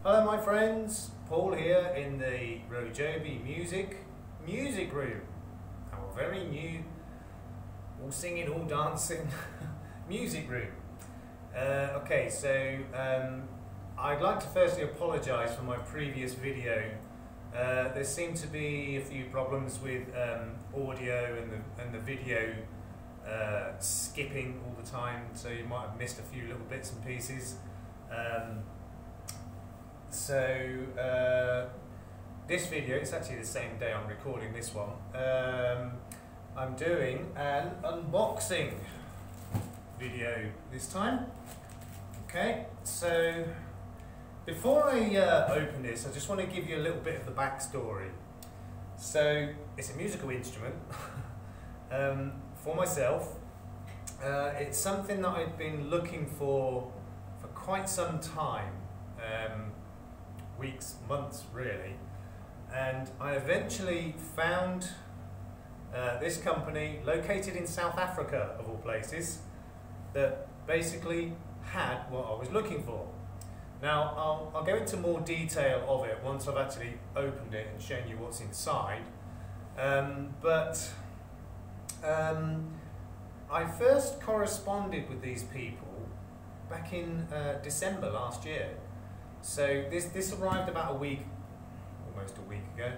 Hello my friends, Paul here in the RoJoBe music room. Our very new, all singing, all dancing music room. Okay, so I'd like to firstly apologise for my previous video. There seemed to be a few problems with audio and the video skipping all the time, so you might have missed a few little bits and pieces. This video, it's actually the same day I'm recording this one. I'm doing an unboxing video this time. Okay, so before I open this, I just want to give you a little bit of the backstory. So it's a musical instrument for myself. It's something that I've been looking for quite some time. Weeks, months really, and I eventually found this company located in South Africa of all places that basically had what I was looking for. Now I'll go into more detail of it once I've actually opened it and shown you what's inside, I first corresponded with these people back in December last year. So this arrived about almost a week ago.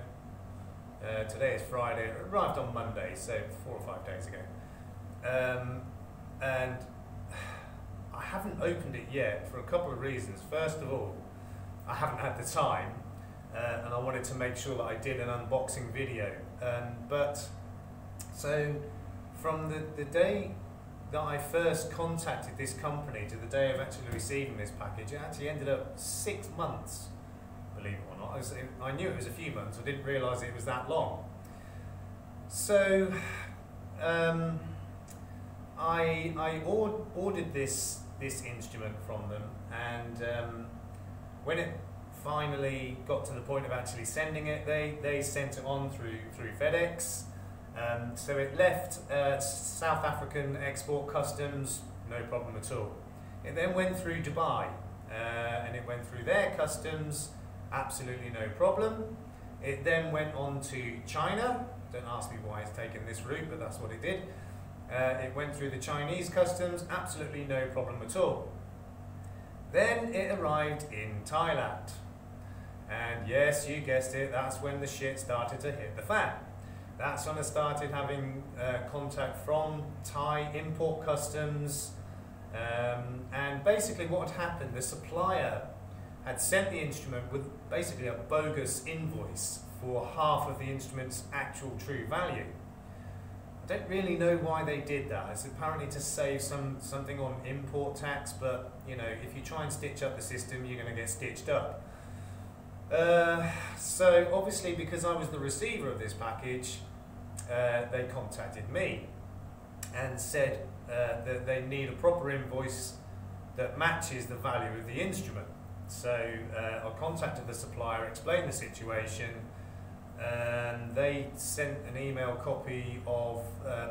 Today is Friday. It arrived on Monday, so 4 or 5 days ago. And I haven't opened it yet for a couple of reasons. First of all, I haven't had the time, and I wanted to make sure that I did an unboxing video. So from the day that I first contacted this company to the day of actually receiving this package, it actually ended up 6 months, believe it or not. I knew it was a few months, I didn't realise it was that long. So I ordered this instrument from them, and when it finally got to the point of actually sending it, they sent it on through FedEx. So it left South African export customs, no problem at all. It then went through Dubai, and it went through their customs, absolutely no problem. It then went on to China. Don't ask me why it's taken this route, but that's what it did. It went through the Chinese customs, absolutely no problem at all. Then it arrived in Thailand. And yes, you guessed it, that's when the shit started to hit the fan. That's when I started having contact from Thai import customs, and basically what had happened, the supplier had sent the instrument with basically a bogus invoice for half of the instrument's actual true value. I don't really know why they did that. It's apparently to save something on import tax, but you know, if you try and stitch up the system, you're going to get stitched up. So obviously, because I was the receiver of this package, they contacted me and said that they need a proper invoice that matches the value of the instrument. So I contacted the supplier, explained the situation, and they sent an email copy of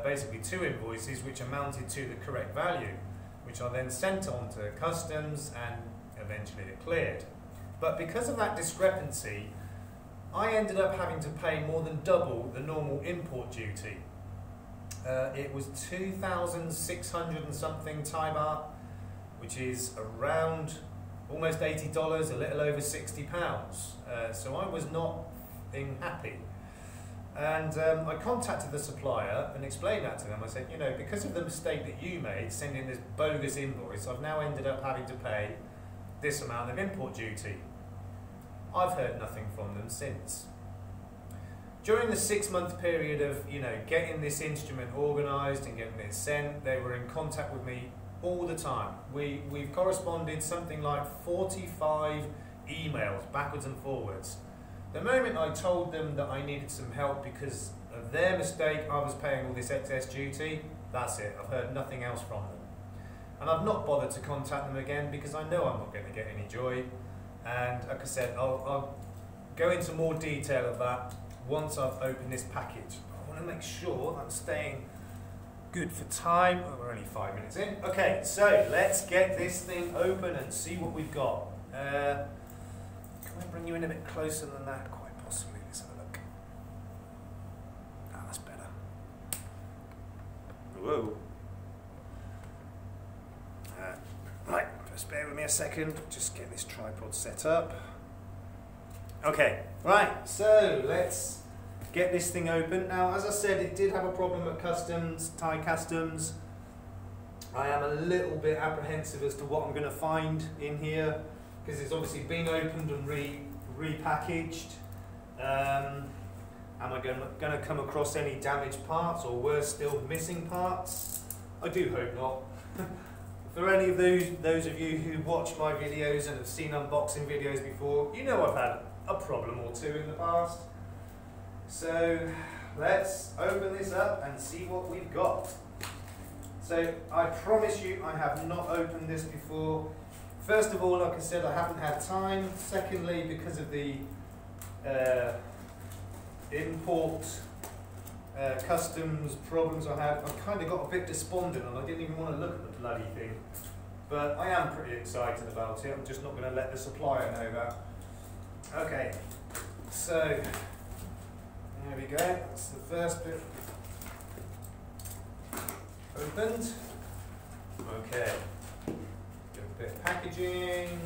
basically 2 invoices which amounted to the correct value, which I then sent on to customs, and eventually it cleared. But because of that discrepancy, I ended up having to pay more than double the normal import duty. It was 2,600 and something Thai baht, which is around almost $80, a little over £60. So I was not happy. And I contacted the supplier and explained that to them. I said, you know, because of the mistake that you made sending this bogus invoice, I've now ended up having to pay this amount of import duty. I've heard nothing from them since. During the 6-month period of, you know, getting this instrument organised and getting it sent, they were in contact with me all the time. We've corresponded something like 45 emails backwards and forwards. The moment I told them that I needed some help because of their mistake, I was paying all this excess duty, that's it. I've heard nothing else from them. And I've not bothered to contact them again because I know I'm not going to get any joy. And like I said, I'll go into more detail of that once I've opened this package. I want to make sure I'm staying good for time. Oh, we're only 5 minutes in. Okay, so let's get this thing open and see what we've got. you in a bit closer than that, quite possibly. Let's have a look. Ah, that's better. Whoa. Right, just bear with me a second, just get this tripod set up. Okay, right, so let's get this thing open. Now, as I said, it did have a problem at customs, Thai customs. I am a little bit apprehensive as to what I'm going to find in here, because it's obviously been opened and repackaged. Am I going to come across any damaged parts, or worse still, missing parts? I do hope not. For any of those of you who watch my videos and have seen unboxing videos before, you know I've had a problem or two in the past. So let's open this up and see what we've got. So I promise you I have not opened this before. First of all, like I said, I haven't had time. Secondly, because of the import customs problems I had, I kind of got a bit despondent and I didn't even want to look at the bloody thing. But I am pretty excited about it. I'm just not going to let the supplier know that. Okay, so there we go. That's the first bit opened. Okay, do a bit of packaging,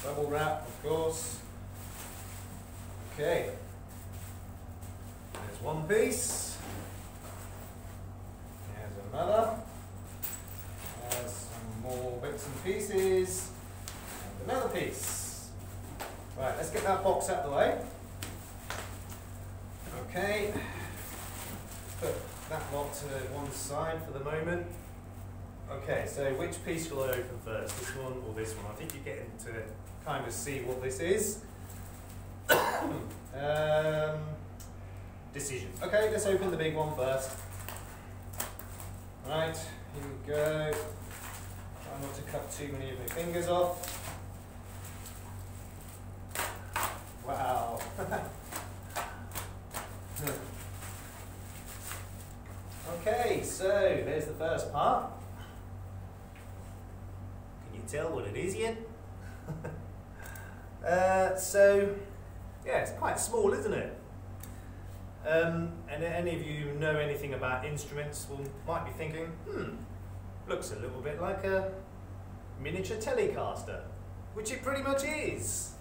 bubble wrap, of course. Okay, there's one piece. There's another. There's some more bits and pieces. And another piece. Right, let's get that box out of the way. Okay, put that lot to one side for the moment. Okay, so which piece will I open first? This one or this one? I think you're getting to kind of see what this is. Decision. Okay, let's open the big one first. Right, here we go. Try not to cut too many of my fingers off. Wow. Okay, so there's the first part. Can you tell what it is yet? So, yeah, it's quite small, isn't it? And any of you who know anything about instruments might be thinking, looks a little bit like a miniature Telecaster, which it pretty much is.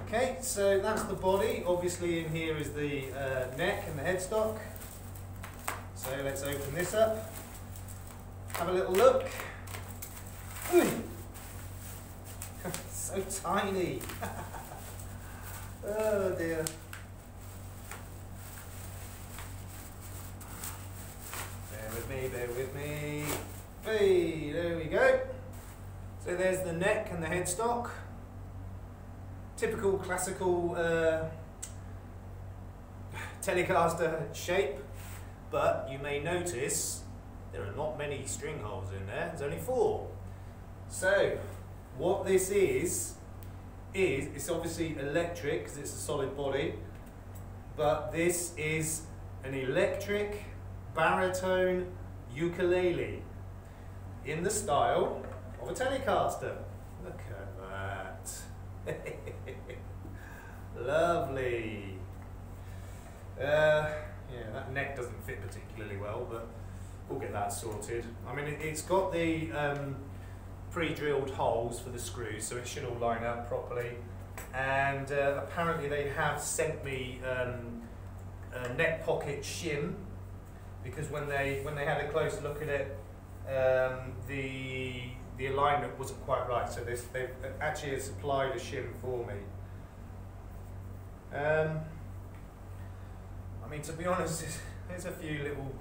Okay, so that's the body. Obviously in here is the neck and the headstock. So let's open this up, have a little look. So tiny. Oh dear. Bear with me. Hey, there we go. So there's the neck and the headstock. Typical classical Telecaster shape, but you may notice there are not many string holes in there. There's only 4. So what this is it's obviously electric because it's a solid body, but this is an electric baritone ukulele in the style of a Telecaster. Look at that. Lovely. Yeah, that neck doesn't fit particularly well, but we'll get that sorted. I mean, it's got the pre-drilled holes for the screws, so it should all line up properly. And apparently they have sent me a neck pocket shim, because when they had a close look at it, the alignment wasn't quite right. So they've actually supplied a shim for me. I mean, to be honest, there's a few little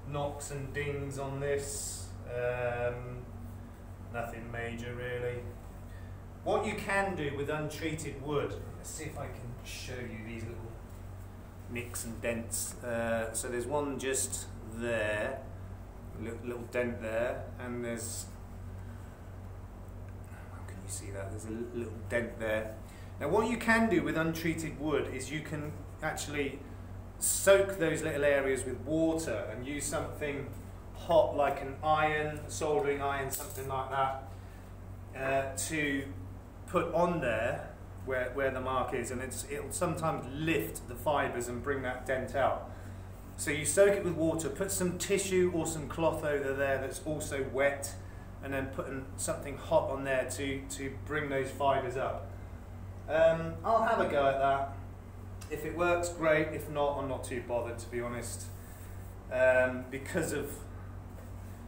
knocks and dings on this. Nothing major really. What you can do with untreated wood, let's see if I can show you these little nicks and dents. So there's one just there, little dent there, and there's, how can you see that? There's a little dent there. Now what you can do with untreated wood is you can actually soak those little areas with water and use something hot like an iron, a soldering iron, something like that, to put on there where the mark is, and it'll sometimes lift the fibres and bring that dent out. So you soak it with water, put some tissue or some cloth over there that's also wet, and then putting something hot on there to bring those fibres up. I'll have a go at that. If it works, great. If not, I'm not too bothered, to be honest. Because of,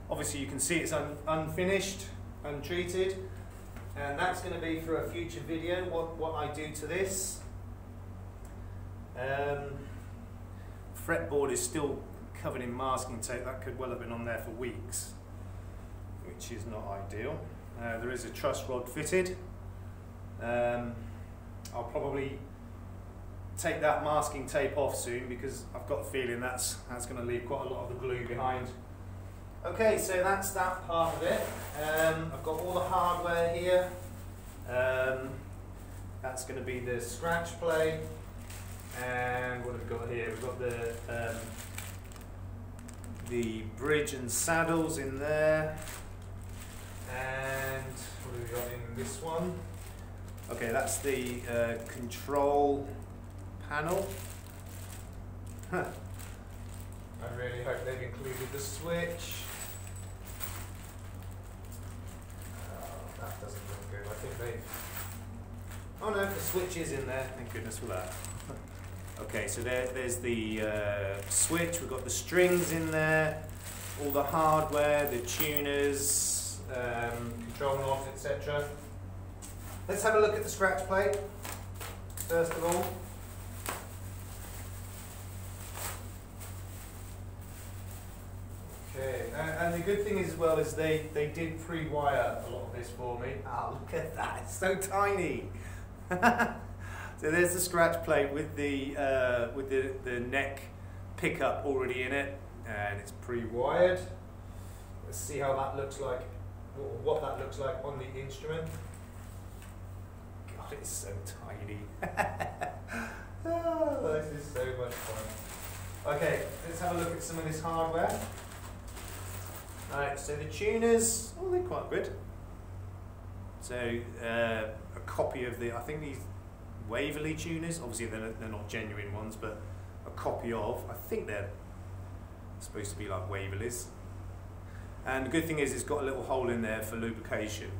obviously you can see it's unfinished, untreated, and that's going to be for a future video, what I do to this. Fretboard is still covered in masking tape. That could well have been on there for weeks, which is not ideal. There is a truss rod fitted. I'll probably take that masking tape off soon, because I've got a feeling that's going to leave quite a lot of the glue behind. Okay, so that's that part of it. I've got all the hardware here. That's going to be the scratch plate. And what have we got here? We've got the bridge and saddles in there. And what have we got in this one? Okay, that's the control panel. Huh. I really hope they've included the switch. That doesn't look good. I think they've... Oh no, the switch is in there. Thank goodness for that. Okay, so there's the switch. We've got the strings in there, all the hardware, the tuners, control knobs, etc. Let's have a look at the scratch plate, first of all. Okay, and the good thing is, as well, is they did pre-wire a lot of this for me. Oh, look at that, it's so tiny. So there's the scratch plate with the neck pickup already in it, and it's pre-wired. Let's see how that looks like, or what that looks like on the instrument. God, it's so tiny. Oh, this is so much fun. Okay, let's have a look at some of this hardware. Alright, so the tuners, oh, they're quite good. So a copy of the, I think these Waverley tuners, obviously they're not genuine ones, but a copy of, I think they're supposed to be like Waverleys. And the good thing is it's got a little hole in there for lubrication.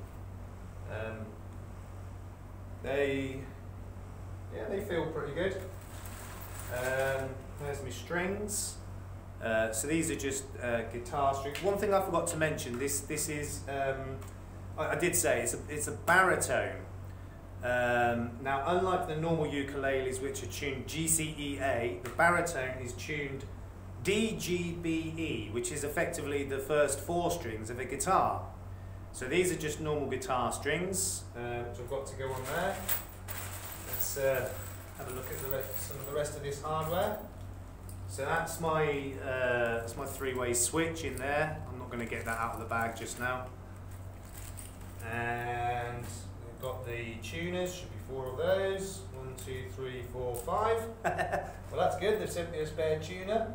They feel pretty good. There's my strings. So these are just guitar strings. One thing I forgot to mention, this is, I did say, it's a baritone. Now, unlike the normal ukuleles, which are tuned GCEA, the baritone is tuned DGBE, which is effectively the first 4 strings of a guitar. So these are just normal guitar strings, which I've got to go on there. Let's have a look at some of the rest of this hardware. So that's my 3-way switch in there. I'm not going to get that out of the bag just now. And we've got the tuners, should be 4 of those. 1, 2, 3, 4, 5. Well, that's good, they've sent me a spare tuner.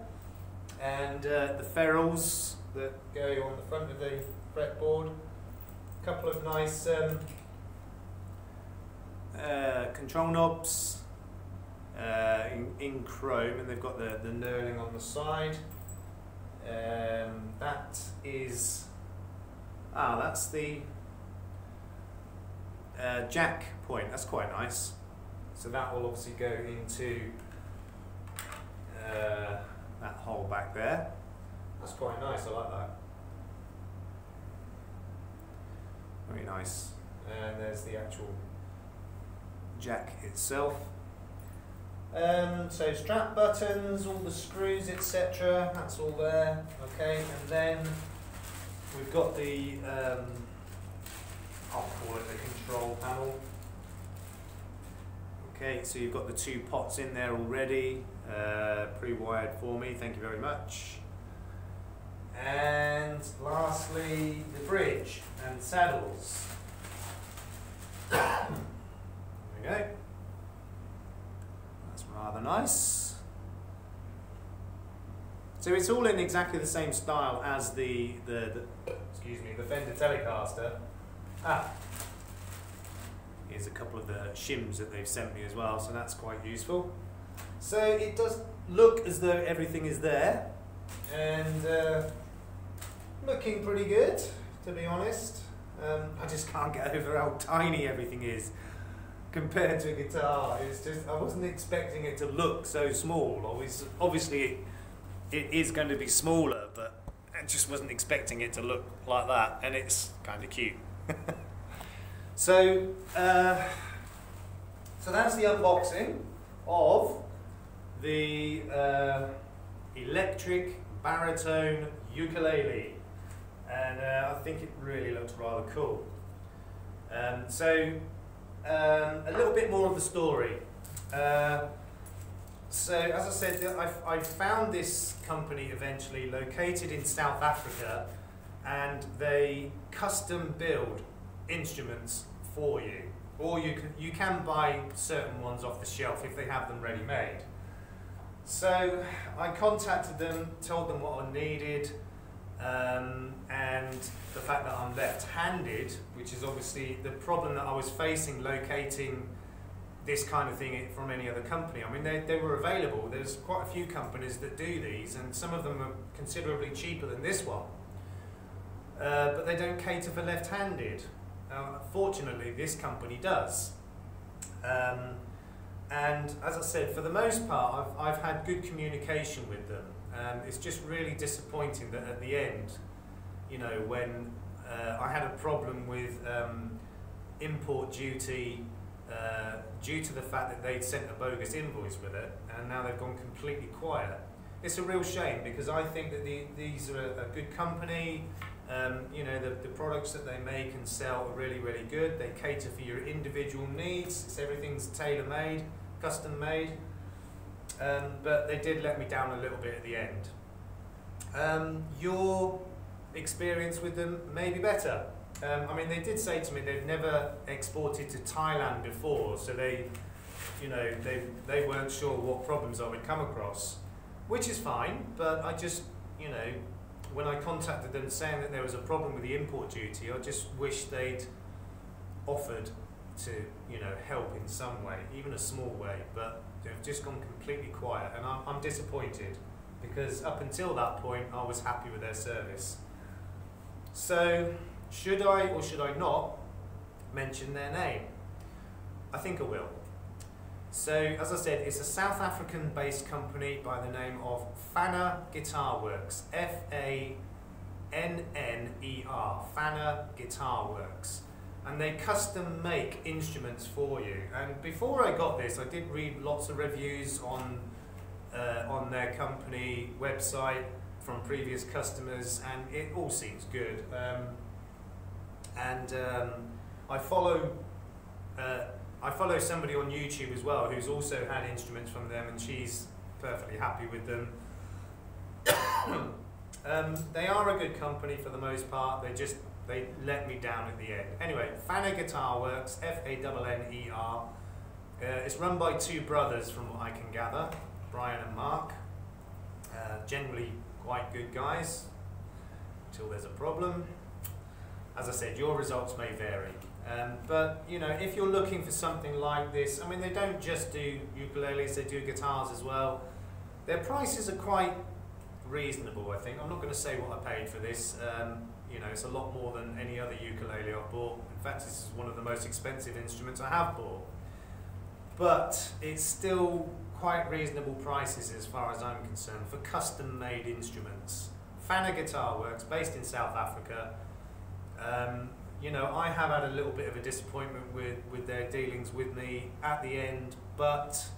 And the ferrules that go on the front of the fretboard. A couple of nice control knobs in chrome, and they've got the knurling on the side. That is, that's the jack point. That's quite nice. So that will obviously go into that hole back there. That's quite nice, I like that. Very nice. And there's the actual jack itself. So strap buttons, all the screws, etc. That's all there. Okay, and then we've got the I'll call it the control panel. Okay, so you've got the 2 pots in there already, pre-wired for me. Thank you very much. And lastly, the bridge and saddles. There we go. That's rather nice. So it's all in exactly the same style as the Fender Telecaster. Here's is a couple of the shims that they've sent me as well, so that's quite useful. So it does look as though everything is there, and looking pretty good, to be honest. I just can't get over how tiny everything is compared to a guitar. It's just, I wasn't expecting it to look so small. Obviously it is going to be smaller, but I just wasn't expecting it to look like that, and it's kind of cute. So that's the unboxing of the electric baritone ukulele, and I think it really looks rather cool. So a little bit more of the story. So as I said, I found this company eventually located in South Africa, and they custom build instruments for you, or you can buy certain ones off the shelf if they have them ready made. So I contacted them, told them what I needed, and the fact that I'm left-handed, which is obviously the problem that I was facing locating this kind of thing from any other company. I mean, they were available. There's quite a few companies that do these, and some of them are considerably cheaper than this one, but they don't cater for left-handed. Fortunately, this company does. And as I said, for the most part, I've had good communication with them. It's just really disappointing that at the end, you know, when I had a problem with import duty due to the fact that they'd sent a bogus invoice with it, and now they've gone completely quiet. It's a real shame, because I think that these are a good company. You know, the products that they make and sell are really, really good. They cater for your individual needs. Everything's tailor-made, custom-made. But they did let me down a little bit at the end. Your experience with them may be better. I mean, they did say to me they've never exported to Thailand before, so they weren't sure what problems I would come across, which is fine. But I just, you know, when I contacted them saying that there was a problem with the import duty, I just wish they'd offered to, you know, help in some way, even a small way. But they've just gone completely quiet, and I'm disappointed, because up until that point I was happy with their service. So should I or should I not mention their name? I think I will. So as I said, it's a South African based company by the name of Fanner Guitar Works, F-A-N-N-E-R, Fanner Guitar Works. And they custom make instruments for you. And before I got this, I did read lots of reviews on their company website from previous customers, and it all seems good. I follow somebody on YouTube as well who's also had instruments from them, and she's perfectly happy with them. They are a good company for the most part. They let me down at the end. Anyway, Fanner Guitar Works, F-A-N-N-E-R. It's run by two brothers from what I can gather, Brian and Mark. Generally quite good guys, until there's a problem. As I said, your results may vary. But, you know, if you're looking for something like this, I mean, they don't just do ukuleles, they do guitars as well. Their prices are quite reasonable, I think. I'm not going to say what I paid for this. You know, it's a lot more than any other ukulele I've bought. In fact, this is one of the most expensive instruments I have bought. But it's still quite reasonable prices as far as I'm concerned for custom-made instruments. Fanner Guitar Works, based in South Africa. You know, I have had a little bit of a disappointment with their dealings with me at the end, but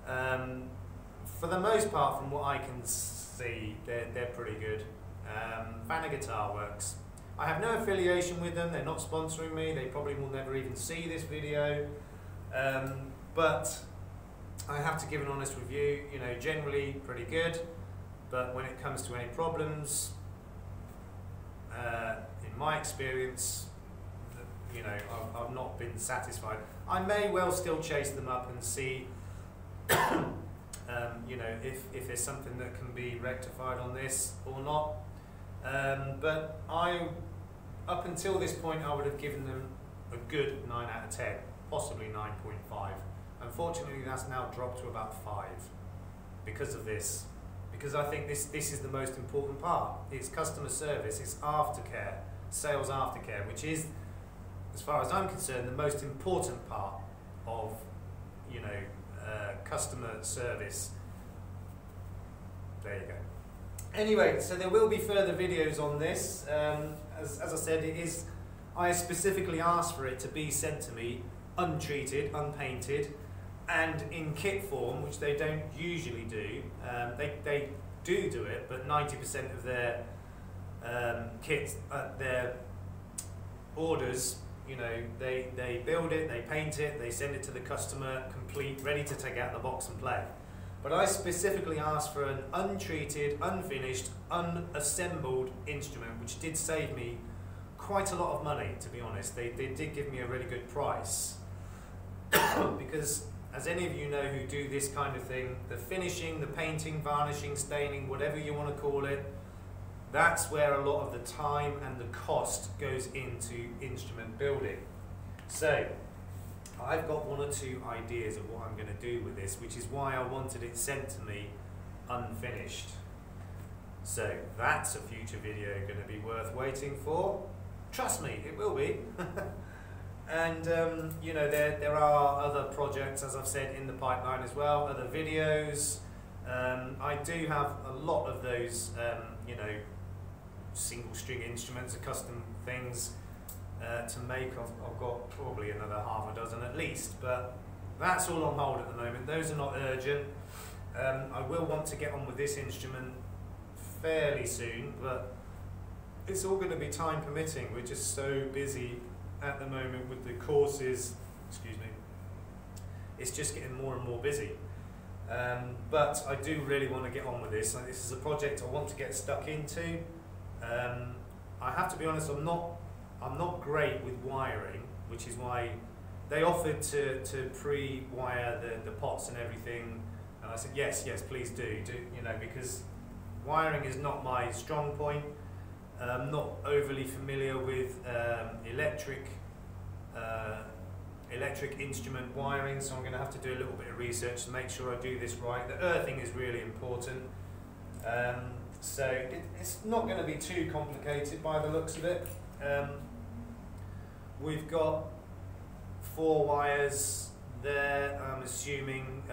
for the most part, from what I can see, they're pretty good. Fanner Guitar Works. I have no affiliation with them, they're not sponsoring me, they probably will never even see this video, but I have to give an honest review. You know, generally pretty good, but when it comes to any problems, in my experience, you know, I've not been satisfied. I may well still chase them up and see you know, if there's something that can be rectified on this or not. But up until this point, I would have given them a good 9 out of 10. possibly 9.5. Unfortunately, that's now dropped to about 5 because of this. Because I think this is the most important part. It's customer service, it's aftercare, sales aftercare, which is, as far as I'm concerned, the most important part of, you know, customer service. There you go. Anyway, so there will be further videos on this. As I said, I specifically asked for it to be sent to me untreated, unpainted, and in kit form, which they don't usually do. They do it, but 90% of their kits, their orders, you know, they build it, they paint it, they send it to the customer complete, ready to take out the box and play. But I specifically asked for an untreated, unfinished, unassembled instrument, which did save me quite a lot of money, to be honest. They did give me a really good price. Because, as any of you know who do this kind of thing, the finishing, the painting, varnishing, staining, whatever you want to call it, that's where a lot of the time and the cost goes into instrument building. So, I've got 1 or 2 ideas of what I'm going to do with this, which is why I wanted it sent to me unfinished. So that's a future video going to be worth waiting for. Trust me, it will be. And you know, there are other projects, as I've said, in the pipeline as well, other videos. I do have a lot of those, you know, single string instruments, custom things to make. I've got probably another half a dozen at least, but that's all on hold at the moment. Those are not urgent. I will want to get on with this instrument fairly soon, but it's all going to be time permitting. We're just so busy at the moment with the courses, excuse me. It's just getting more and more busy. But I do really want to get on with this. This is a project I want to get stuck into. I have to be honest, I'm not great with wiring, which is why they offered to pre-wire the pots and everything, and I said yes, please do, you know, because wiring is not my strong point. I'm not overly familiar with electric instrument wiring, so I'm going to have to do a little bit of research to make sure I do this right. The earthing is really important. So it's not going to be too complicated by the looks of it. We've got 4 wires there, I'm assuming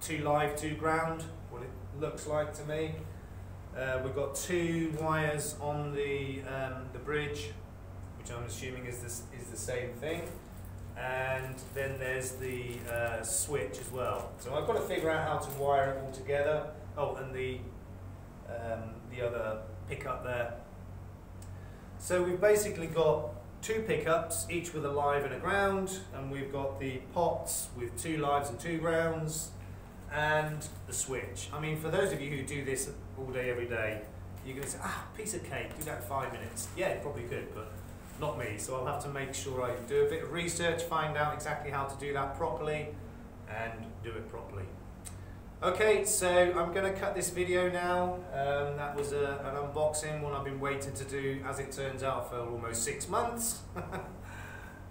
2 live, 2 ground, what it looks like to me. We've got 2 wires on the bridge, which I'm assuming is the same thing. And then there's the switch as well. So I've got to figure out how to wire it all together. Oh, and the other pickup there. So we've basically got 2 pickups, each with a live and a ground, and we've got the pots with 2 lives and 2 grounds, and the switch. I mean, for those of you who do this all day, every day, you're going to say, piece of cake, do that in 5 minutes. Yeah, it probably could, but not me. So I'll have to make sure I do a bit of research, find out exactly how to do that properly, and do it properly. Okay, so I'm going to cut this video now. That was an unboxing, one I've been waiting to do, as it turns out, for almost 6 months.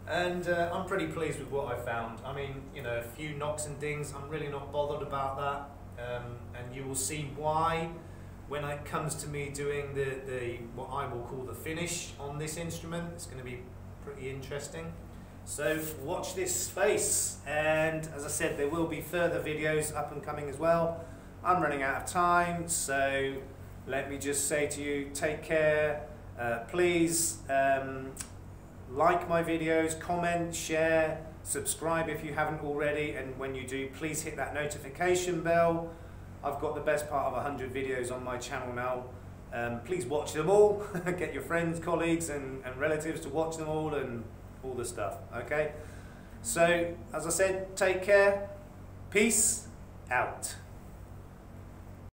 And I'm pretty pleased with what I found. I mean, you know, a few knocks and dings, I'm really not bothered about that. And you will see why when it comes to me doing the what I will call the finish on this instrument. It's going to be pretty interesting. So watch this space, and as I said, there will be further videos up and coming as well. I'm running out of time, so let me just say to you, take care. Please like my videos, comment, share, subscribe if you haven't already, and when you do, please hit that notification bell. I've got the best part of 100 videos on my channel now. Please watch them all. Get your friends, colleagues and relatives to watch them all, and all the stuff, okay? So, as I said, take care, peace out.